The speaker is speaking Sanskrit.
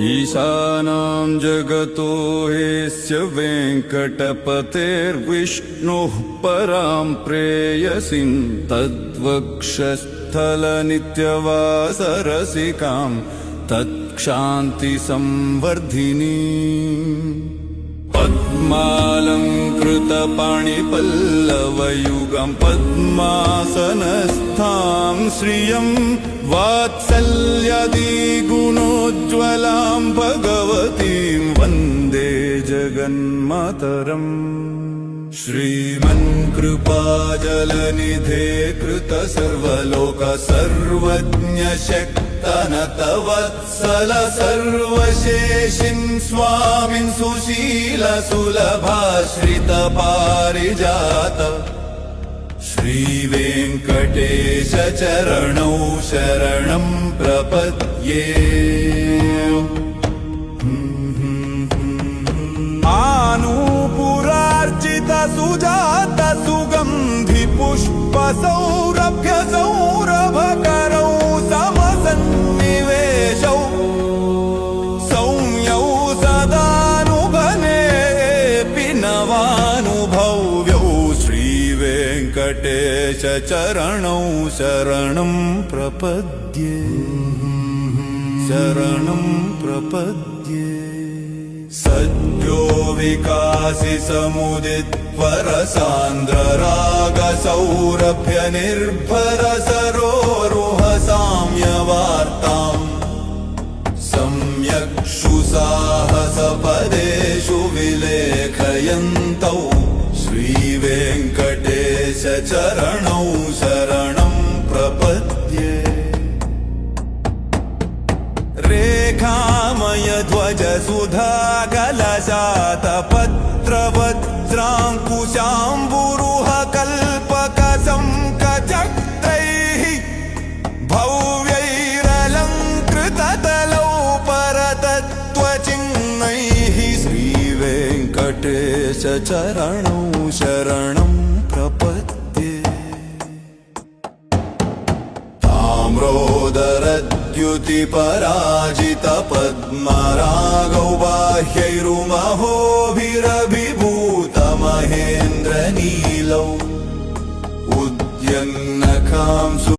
ईशानां जगतो ह्यस्य वेङ्कटपतेर्विष्णुः परां प्रेयसीं तद्वक्षस्थलनित्यवासरसिकां तत्क्षान्तिसंवर्धिनीं पद्मालङ्कृतपाणिपल्लवयुगं पद्मासनस्थां श्रियं वात्सल्यादिगुणोज्ज्वलां भगवतीं वन्दे जगन्मातरम्। श्रीमन्कृपाजलनिधे कृतसर्वलोक सर्वज्ञशक्तनतवत्सल सर्वशेषिन् स्वामिन् सुशील सुलभाश्रितपारिजात श्रीवेङ्कटेश चरणौ शरणं प्रपद्ये। आनूपुरार्चित सुजात सुगन्धि पुष्प सौरभ्य सौरभकरौ समसन्निवेशौ सौम्यौ सदानुघनेऽपि नवानुभव्यौ श्रीवेङ्कटेश चरणौ शरणं प्रपद्ये शरणं प्रपद्ये। सद्यो विकासि समुदित्वर सान्द्र राग सौरभ्य निर्भर सरोरुह साम्यवार्ताम् सम्यक्षु साहसपदेषु विलेखयन्तौ श्रीवेङ्कटेश चरणौ शरणं प्रपद्ये। रेखामय ध्वज सुधा कलशात पत्र वज्राङ्कुशाम्बुरुह कल्पक शङ्खचक्रैः भव्यैरलङ्कृततलौ परतत्त्वचिह्नैः श्रीवेङ्कटेश चरणौ शरणं प्रपद्ये। ताम्रोदरद्युतिपराजित पद्मरागौ बाह्यैरुमहोभिरभिभूत महेन्द्रनीलौ उद्यन्नखांसु